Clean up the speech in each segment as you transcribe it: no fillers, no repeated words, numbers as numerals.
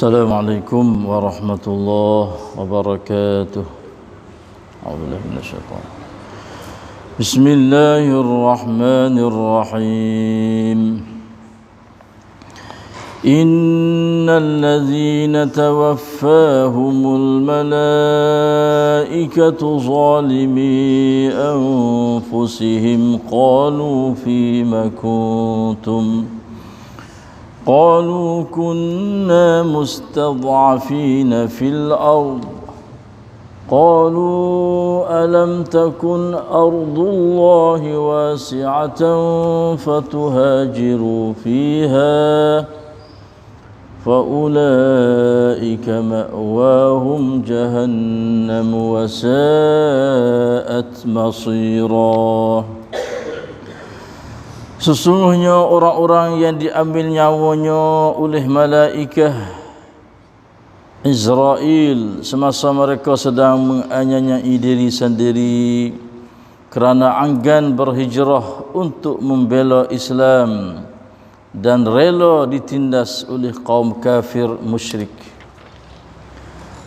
Assalamualaikum warahmatullahi wabarakatuh. A'udzubillahi minasyaitonir rajim. Bismillahirrahmanirrahim. Innal ladzina tawaffahumul malaikatu zalimi anfusihim qalu fima kuntum قالوا كنا مستضعفين في الأرض قالوا ألم تكن أرض الله واسعة فتهاجروا فيها فأولئك مأواهم جهنم وساءت مصيرا. Sesungguhnya orang-orang yang diambil nyawanya oleh malaikat Israel semasa mereka sedang menganiayai diri sendiri kerana enggan berhijrah untuk membela Islam dan rela ditindas oleh kaum kafir musyrik.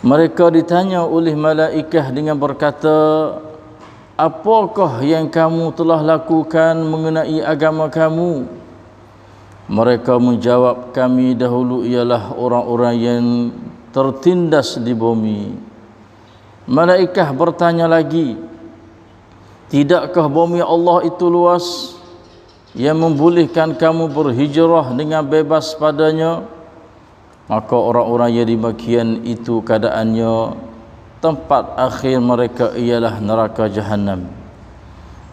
Mereka ditanya oleh malaikat dengan berkata, apakah yang kamu telah lakukan mengenai agama kamu? Mereka menjawab, kami dahulu ialah orang-orang yang tertindas di bumi. Malaikat bertanya lagi, tidakkah bumi Allah itu luas yang membolehkan kamu berhijrah dengan bebas padanya? Maka orang-orang yang demikian itu keadaannya, tempat akhir mereka ialah neraka Jahannam,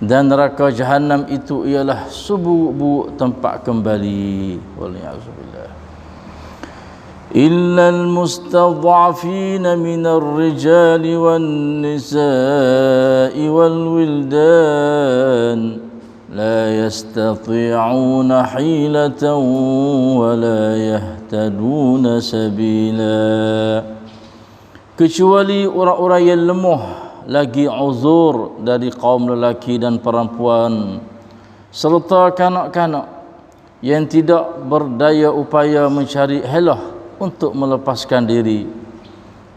dan neraka Jahannam itu ialah seburuk-buruk tempat kembali. Waliyahzubillah. Illal mustadhafina minar rijali wan nisa'i wal wildan la yastati'una hilatan wa la yahtaduna sabila. Kecuali orang-orang yang lemah lagi uzur dari kaum lelaki dan perempuan, serta kanak-kanak yang tidak berdaya upaya mencari helah untuk melepaskan diri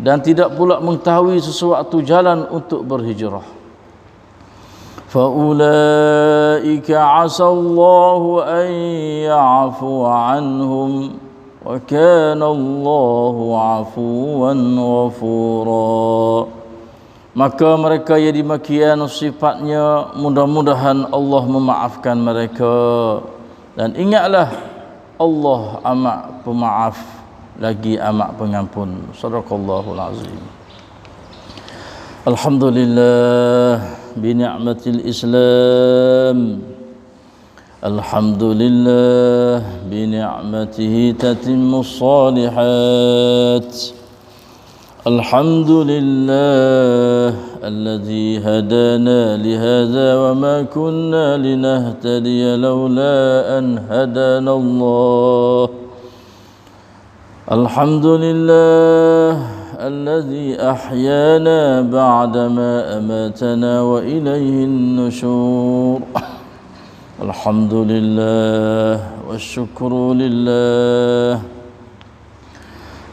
dan tidak pula mengetahui sesuatu jalan untuk berhijrah. Faulaika 'asallahu an ya'fu 'anhum wa kana Allahu 'afuwan ghafura. Maka mereka yang demikian sifatnya, mudah-mudahan Allah memaafkan mereka, dan ingatlah Allah amat pemaaf lagi amat pengampun. Shadaqallahul azim. Alhamdulillah bi ni'matil Islam. Alhamdulillah bi ni'matihi tatimmus shalihat. Alhamdulillah alladzi hadana li hadza wa ma kunna linahtadiya laula an hadana Allah. Alhamdulillah alladzi ahyana ba'da ma amatana wa ilayhi an-nushur. Alhamdulillah wasyukru lillah.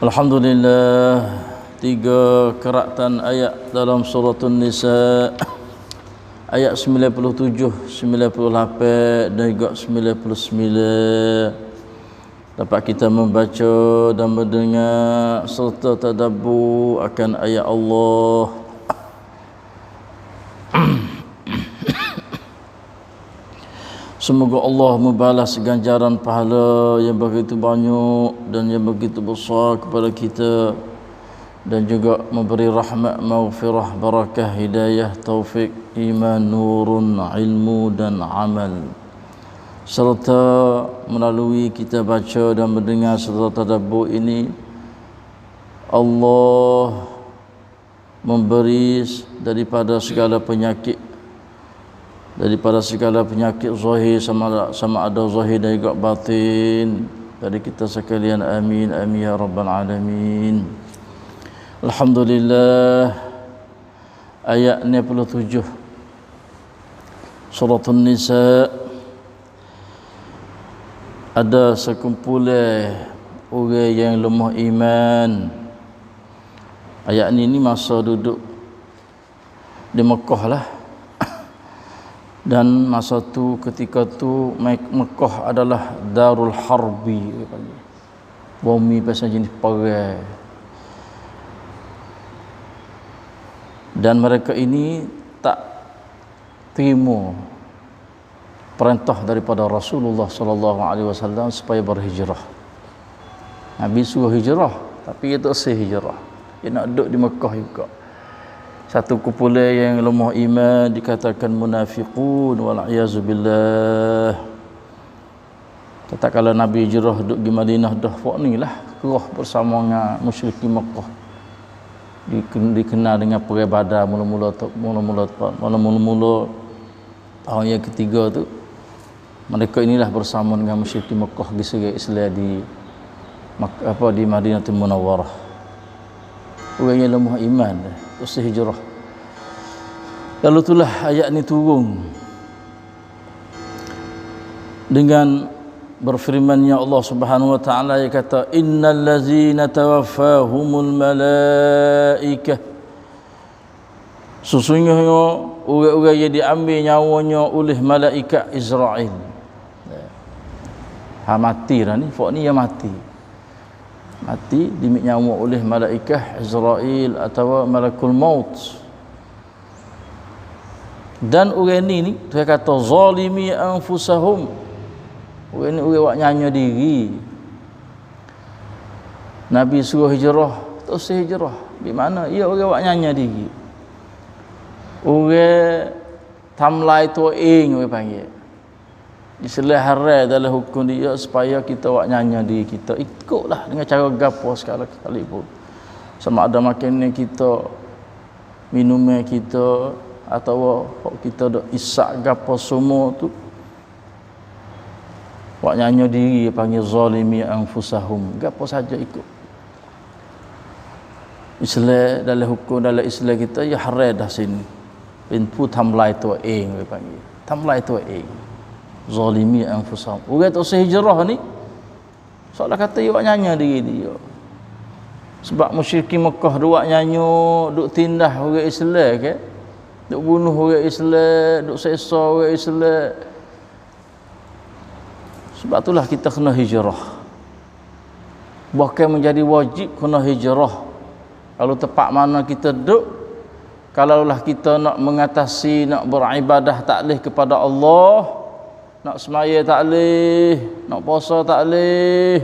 Alhamdulillah. 3 keratan ayat dalam surah An-Nisa, ayat 97, 98 dan juga 99, dapat kita membaca dan mendengar serta tadabbur akan ayat Allah. Semoga Allah membalas ganjaran pahala yang begitu banyak dan yang begitu besar kepada kita, dan juga memberi rahmat, maghfirah, barakah, hidayah, taufik, iman, nurun, ilmu dan amal, serta melalui kita baca dan mendengar serta tadabbur ini Allah memberi daripada segala penyakit, zahir sama ada zahir dan juga batin dari kita sekalian. Amin amin ya rabbal alamin. Alhamdulillah. Ayat 67 surah An-Nisa, ada sekumpulan orang yang lemah iman. Ayat ni masa duduk di Mekah lah. Dan masa tu, ketika tu Mekah adalah Darul Harbi, bumi pasal jenis perang. Dan mereka ini tak terima perintah daripada Rasulullah sallallahu alaihi wasallam supaya berhijrah. Nabi suruh hijrah, tapi dia tak sah hijrah. Dia nak duduk di Mekah juga. Satu kumpulan yang lemah iman dikatakan munafiqun wal iazu billah. Kata kalau Nabi hijrah duduk di Madinah dah fak ni lah kerah bersama dengan musyrikin Mekah. Dikenal dengan perang Badar mula-mula tahun yang ketiga tu, mereka inilah bersama dengan musyrikin Mekah di serai Islam di Madinatul Munawwarah. Orang yang lemah iman terus hijrah. Lalu itulah ayat ni turun dengan berfirman-Nya Allah Subhanahu wa taala, yang kata innal ladzina tawaffahumul malaikah, sesungguhnya orang-orang yang diambil nyawanya oleh malaikat Israel. Mati dah ni, fak ni yang mati dimik nyawa oleh malaikat Israel atau malakul maut. Dan orang ni dia kata zalimi anfusahum, orang ni orang buat nyanya diri. Nabi suruh hijrah, terus hijrah. Di mana? Ya, orang buat nyanya diri. Orang tamlai tuing, orang panggil. Istilah haram dalam hukum dia supaya kita buat nyanya diri kita. Ikutlah dengan cara gapo sekalipun. Sama ada makanan kita, minuman kita, atau kita dak isak gapo semua tu. Buat nyanya diri panggil zalimi anfusahum. Gapo saja ikut. Islam dalam hukum dalam Islam kita ya haram dah sini. Pintu tamlai tuing, orang panggil. Tamlai tuing. Zalimi anfusahum. Orang tak usah hijrah ni seolah kata dia buat nyanya diri dia. Sebab musyrikin Mekah duk nyanyo, duk tindah orang Islam ke, duk bunuh orang Islam, duk seksa orang Islam. Sebab itulah kita kena hijrah. Bahkan menjadi wajib kena hijrah. Kalau tempat mana kita duduk, kalaulah kita nak mengatasi, nak beribadah taklih kepada Allah, nak semaya tak boleh, nak puasa tak boleh,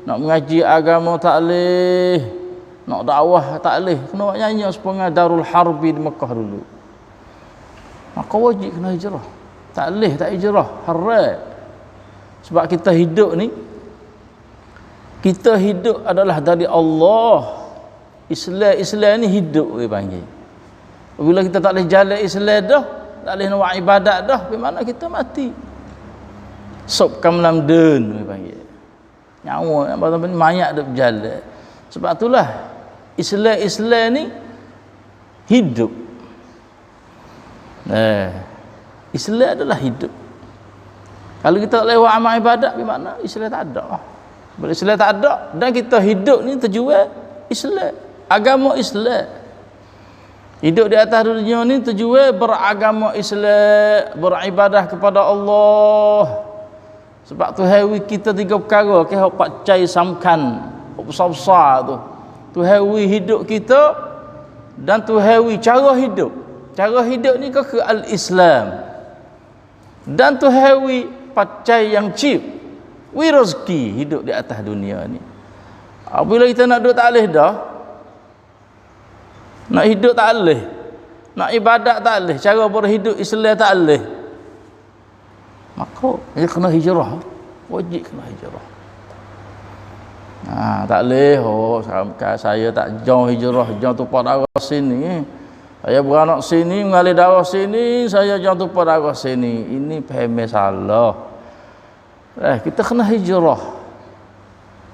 nak mengaji agama tak boleh, nak dakwah tak boleh, kena buat nyanyi supaya Darul Harbi di Mekah dulu. Maka wajib kena hijrah. Tak boleh tak hijrah, haram. Sebab kita hidup ni, kita hidup adalah dari Allah. Islam ni hidup dia panggil. Bila kita tak boleh jalan Islam dah, tak boleh nak buat ibadat dah, bagaimana kita mati? Sob kamlam den dia panggil. Nyawa apa mayat dak berjalan. Sebab itulah Islam ni hidup. Islam adalah hidup. Kalau kita tak lewat amal ibadat, bagaimana? Islam tak ada. Bila Islam tak ada dan kita hidup ni terjual Islam, agama Islam. Hidup di atas dunia ni terjual beragama Islam, beribadah kepada Allah. Sebab tu hewi kita tiga perkara ke hok pacai samkan, hok besar-besar tu. Tu hewi hidup kita dan tu hewi cara hidup. Cara hidup ni ke al-Islam. Dan tu hewi pacai yang cheap. Wi rezeki hidup di atas dunia ni. Apabila kita nak duduk tak boleh dah. Nak hidup tak boleh. Nak ibadat tak boleh. Cara berhidup Islam tak boleh. Maka dia kena hijrah. Wajib kena hijrah. Tak boleh. Saya tak jauh hijrah, jauh tumpah darah sini. Saya beranak sini, mengalir darah sini, saya jauh tumpah darah sini. Ini faham salah. Kita kena hijrah.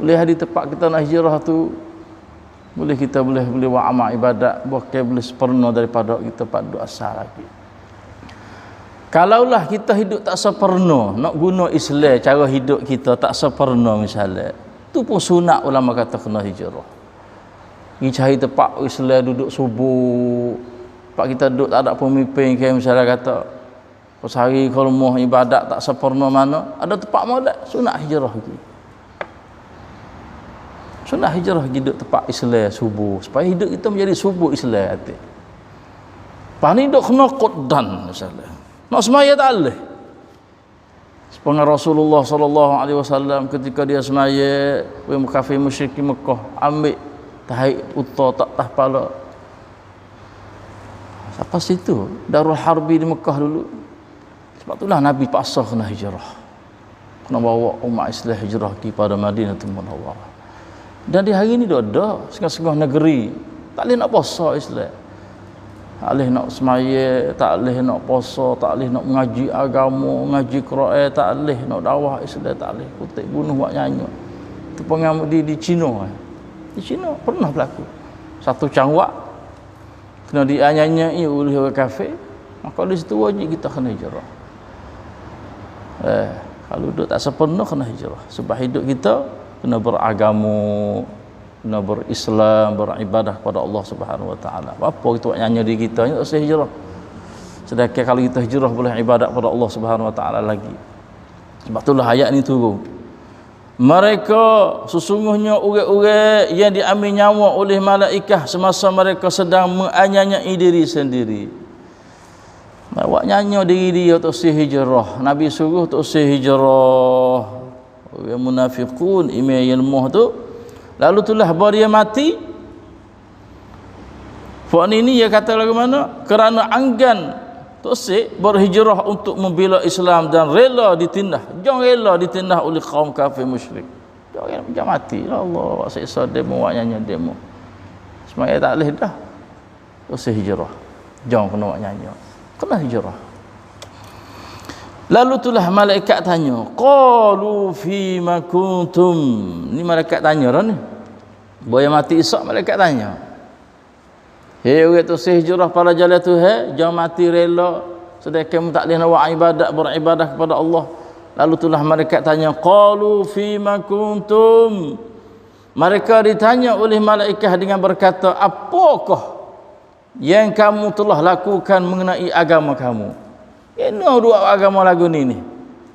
Boleh di tempat kita nak hijrah tu, boleh kita boleh buat amal ibadat, boleh sepenuh daripada kita pada asal lagi. Kalaulah kita hidup tak sempurna, nak guna Islam cara hidup kita tak sempurna misalnya, Tu pun sunat ulama kata kena hijrah. Pergi cari tempat Islam duduk subuh. Tempat kita duduk tak ada pemimpin kayak misalnya kata pas hari kalau mau ibadat tak sempurna mana, ada tempat molek sunat hijrah lagi. Sunat hijrah lagi duduk tempat Islam subuh supaya hidup kita menjadi subuh Islam hati. Lepas ni duduk kena qaddan misalnya. Nak semaya tak boleh. Sepengar Rasulullah sallallahu alaihi wasallam ketika dia semaya, kafir musyrikin Mekah ambil tahi unta tak tah pala. Siapa situ? Darul Harbi di Mekah dulu. Sebab itulah Nabi paksa kena hijrah. Kena bawa umat Islam hijrah kepada Madinatul Munawwarah. Dan di hari ini dah ada setengah-setengah negeri tak boleh nak puasa Islam. Tak boleh nak semaya, tak boleh nak puasa, tak boleh nak mengaji agama, mengaji Quran, tak boleh nak dakwah Islam, tak boleh kutip bunuh buat nyanyi. Itu pengamuk di Cina. Di Cina pernah berlaku. Satu cangwak kena dianyanyai oleh orang kafir, maka di situ wajib kita kena hijrah. Kalau duduk tak sempurna kena hijrah. Sebab hidup kita kena beragama, kena berislam, beribadah kepada Allah Subhanahu wa taala. Apa kita buat nyanyi di kita ni tak usah hijrah. Sedangkan kalau kita hijrah boleh ibadat kepada Allah Subhanahu wa taala lagi. Sebab itulah ayat ni turun. Mereka sesungguhnya orang-orang yang diambil nyawa oleh malaikah semasa mereka sedang menganiayai diri sendiri. Awak nyanyi diri dia tak usah hijrah. Nabi suruh tak usah hijrah. Orang munafiqun imam ilmuh tu lalu itulah baru dia mati. Fa'an ini dia kata lagu mana? Kerana anggan tosik berhijrah untuk membela Islam dan rela ditindas. Jangan rela ditindas oleh kaum kafir musyrik. Jangan mati. Ya Allah, wak siksa demo, wak nyanyi demo. Semaya tak boleh dah. Tosik hijrah. Jangan kena wak nyanyi. Kena hijrah. Lalu itulah malaikat tanya, qalu fima kuntum. Ni malaikat tanya dah ni. Boya mati esok malaikat tanya. Hei orang tu hijrah pada jalan Tuhan, jangan mati rela sedangkan tak boleh nak buat ibadat, beribadah kepada Allah. Lalu itulah malaikat tanya, qalu fima kuntum. Mereka ditanya oleh malaikat dengan berkata, apakah yang kamu telah lakukan mengenai agama kamu? Ini dua agama lagu ni.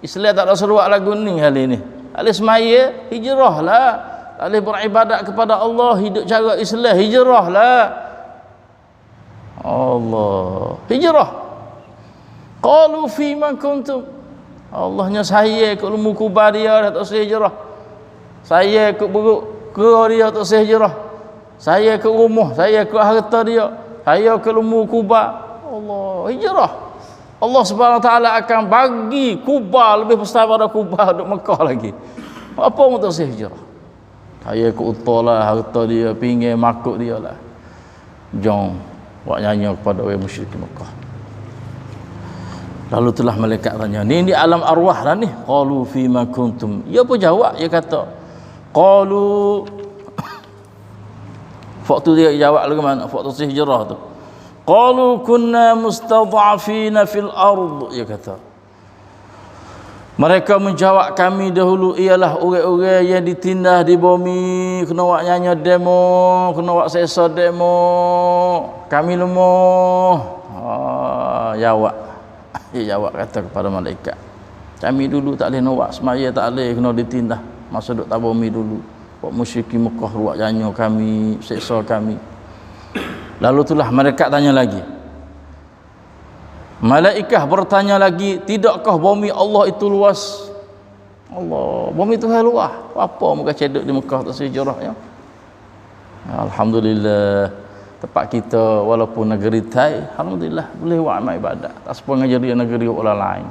Islam tak ada seruak lagu ni kali ni. Alih semaya, hijrahlah. Alih beribadat kepada Allah, hidup cara Islam, hijrahlah. Allah, hijrah. Qalu fima kuntum. Allahnya saya ikut ilmu kubar dia tak usah hijrah. Saya ikut buruk kera dia tak usah hijrah. Saya ikut rumah, saya ikut harta dia. Saya ikut ilmu kubar. Allah, hijrah. Allah Subhanahu wa taala akan bagi Kuba lebih besar pada Kuba duk Mekah lagi. Apa untuk saya hijrah? Saya ikut utollah harta dia, pinggir makuk dia lah. Jom buat nyanyi kepada orang musyrik Mekah. Lalu telah malaikat tanya, ni alam arwah lah ni. Qalu fima kuntum. Dia pun jawab, dia kata qalu. Waktu dia jawab lagi mana? Waktu saya hijrah tu. Qalu kunna mustad'afina fil ard, dia kata. Mereka menjawab kami dahulu ialah orang-orang yang ditindas di bumi, kena buat nyanyi demo, kena buat sesa demo. Kami lemah. Jawab. Dia jawab kata kepada malaikat. Kami dulu tak boleh nak buat semaya, tak boleh kena ditindas. Masa duduk tak bumi dulu. Buat musyrikin Mekah buat nyanyi kami, seksa kami. Lalu itulah malaikat tanya lagi. Malaikat bertanya lagi, tidakkah bumi Allah itu luas? Allah, bumi Tuhan luas. Apa muka cedok di Mekah tak sejurahnya? Alhamdulillah, tempat kita walaupun negeri Thai, alhamdulillah boleh buat amal ibadat. Tak sepengah jadi negeri orang lain.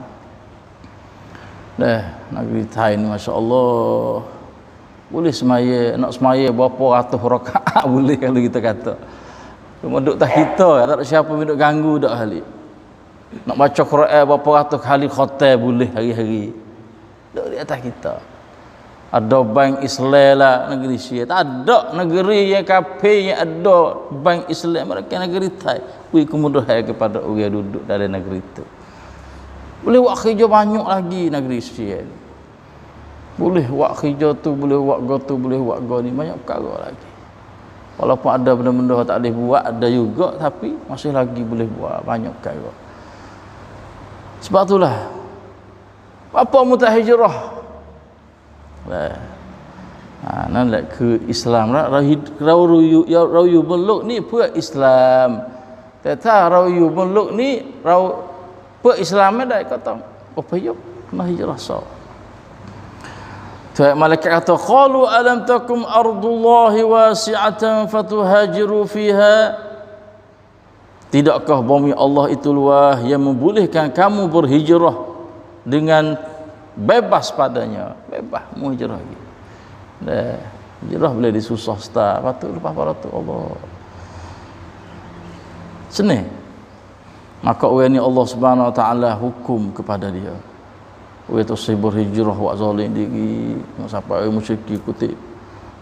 Negeri Thai ni masya-Allah. Boleh semaya, nak semaya berapa ratus rakaat boleh kalau kita kata. Cuma duduk tak kita, tak ada siapa duduk ganggu dak halik. Nak baca Quran berapa ratus kali khatam boleh hari-hari. Duduk di atas kita. Ada bank Islam lah negeri Syiah. Tak ada negeri yang kafir yang ada bank Islam. Mereka negeri Thai. Beri kemudahan kepada orang duduk dalam negeri itu. Boleh buat kerja banyak lagi negeri Syiah. Boleh buat kerja tu, boleh buat go tu, boleh buat go ni, banyak perkara lagi. Walaupun ada benda-benda tak boleh buat, ada juga, tapi masih lagi boleh buat banyak perkara. Sebab itulah apa mutahijrah. Nan lek ke Islam rau beluk ni pun Islam. Teta rau beluk ni rau pun Islam dah kata apa yo kena hijrah so. Tu malaikat kata qalu alam takum ardullahi wasi'atan fatuhajiru fiha. Tidakkah bumi Allah itu luas yang membolehkan kamu berhijrah dengan bebas padanya? Bebas mau hijrah lagi. Dah, hijrah boleh disusah start, patut lepas pada tu Allah. Senang. Maka orang ni Allah Subhanahu Wa Taala hukum kepada dia. Orang tu berhijrah buat zalim diri, sampai orang musyrik kutip.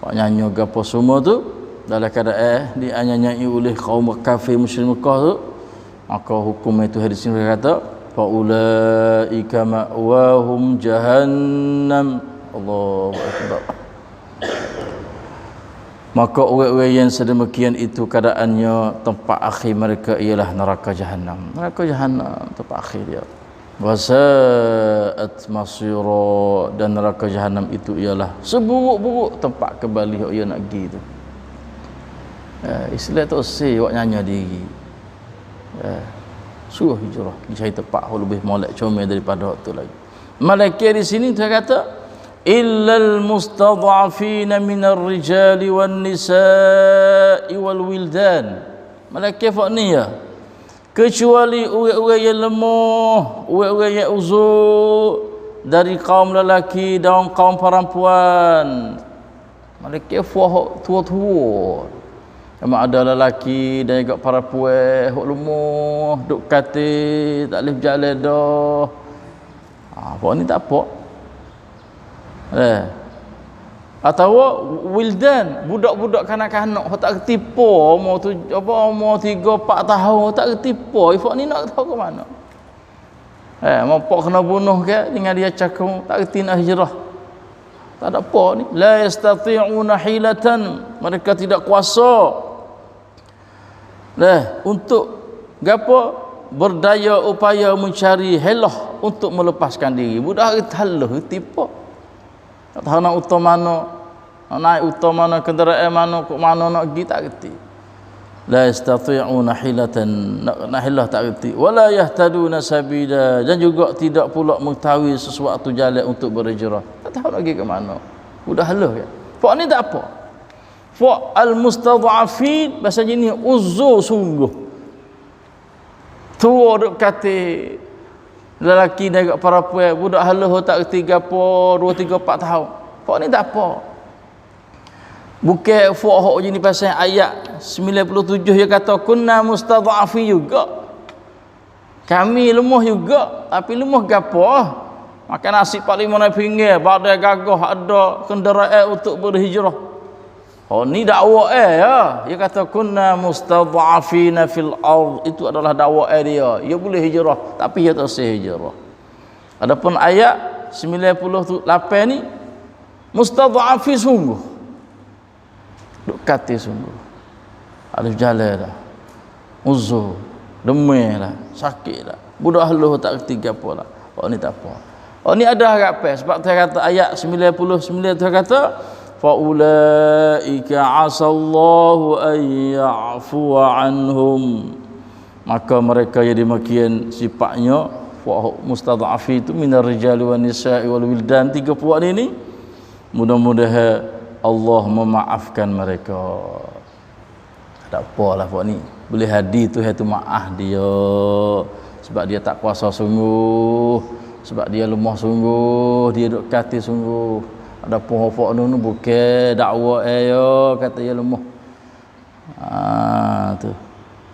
Buat nyanyi gapo semua tu dalam keadaan dianyanyai oleh kaum kafir musyrik Mekah tu, maka hukum itu hadis ini kata faulaika ma'wahum jahannam. Allahu akbar. Maka orang-orang yang sedemikian itu keadaannya tempat akhir mereka ialah neraka jahanam. Neraka jahanam tempat akhir dia. Wasa'at masira, dan neraka jahanam itu ialah seburuk-buruk tempat kembali orang nak pergi tu. Islam tu si awak nyanyi diri. Suruh hijrah pergi cari tempat yang lebih molek comel daripada waktu lagi. Malaikat di sini dia kata illal mustad'afina minar rijali wan nisa'i wal wildan. Malaikat fak ni ya, kecuali orang-orang yang lemah, orang-orang yang uzur dari kaum lelaki dan kaum perempuan. Malaikat fak tua-tua. Memang ada lelaki dan juga perempuan hok lemah, duk katil, tak boleh berjalan dah. Apa ni tak apa. Atau wildan, budak-budak kanak-kanak hok tak kerti po, umur tu apa umur 3 4 tahun tak kerti po. Ifak ni nak tahu ke mana? Mau pak kena bunuh ke dengan dia cakung tak kerti nak hijrah. Tak ada apa ni. La yastati'una hilatan, mereka tidak kuasa untuk gapo berdaya upaya mencari helah untuk melepaskan diri. Budak halah tipu. Tak tahu nak utam mana, nak naik utam mana, kenderaan mana, kok mana nak pergi tak reti. La yastati'una hilatan, nak hilah tak reti. Wala yahtaduna sabila, dan juga tidak pula mengetahui sesuatu jalan untuk berhijrah. Tak tahu nak pergi ke mana. Budak halah ya. Pak ni tak apa. Fa al-mustad'afin bahasa jenis uzur sungguh. Tua duk kata lelaki dan perempuan, budak haluh tak kerti gapo 2 3 4 tahun. Fa ni tak apa. Bukan fa hok jenis pasal ayat 97 dia kata kunna mustad'afin juga. Kami lemah juga, tapi lemah gapo? Makan nasi 45 pinggir, badai gagah ada kenderaan untuk berhijrah. Oh ni dakwah ya. Dia kata kunna mustad'afina fil ard. Itu adalah dakwah dia. Dia boleh hijrah tapi dia tak sah hijrah. Adapun ayat 98 ni mustad'afi sungguh. Duk kata sungguh. Alif jalan dah. Uzur, demam lah, sakit lah. Budak haluh tak kerti gapo lah. Oh ni tak apa. Oh ni ada harapan sebab dia kata ayat 99 dia kata faulaika asallahu an ya'fuwa anhum. Maka mereka yang demikian sifatnya mustad'afi itu minar rijali wan nisa'i wal wildan, 3 puak ini mudah-mudahan Allah memaafkan mereka. Tak apalah puak ni boleh hadi tu itu maaf dia sebab dia tak kuasa sungguh, sebab dia lemah sungguh, dia duk kata sungguh. Ada pohon nu bukan dakwah ayo kata dia lemah. Tu.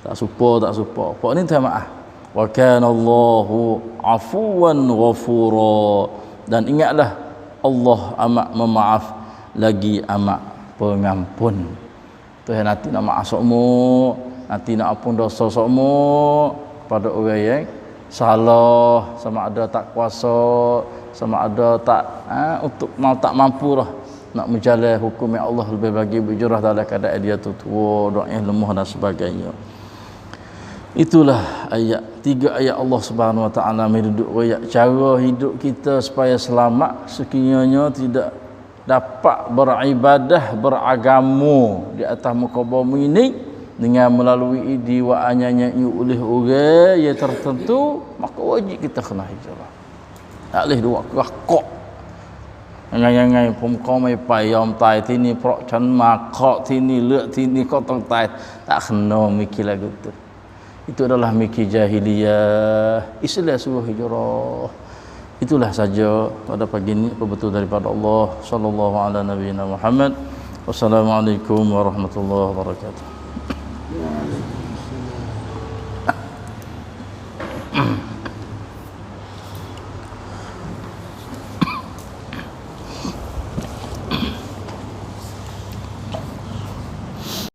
Tak supa. Pok ni tak maaf. Wa kana Allahu afuwan ghafura, dan ingatlah Allah amat memaaf lagi amat pengampun. Tuhan nanti nak maaf sokmo, nanti nak ampun dosa sokmo pada orang yang salah, sama ada tak kuasa, sama ada tak untuk mau tak mampu lah nak menjalani hukum yang Allah lebih bagi berjurah dalam keadaan dia tu tua, doa yang lemah dan sebagainya. Itulah tiga ayat Allah Subhanahu Wa Taala menduduk royak cara hidup kita supaya selamat sekiranya tidak dapat beribadah beragama di atas muka bumi ini dengan melalui diwaannya oleh orang yang tertentu, maka wajib kita kena hijrah. Tak boleh dua kok ngai pom mai pai yom tai tini pro chan ma kok tini lek tini kok tong tai tak kena mikir lagu tu. Itu adalah mikir jahiliyah. Islam suruh hijrah. Itulah saja pada pagi ini betul daripada Allah sallallahu ala nabiyina Muhammad. Wassalamualaikum warahmatullahi wabarakatuh.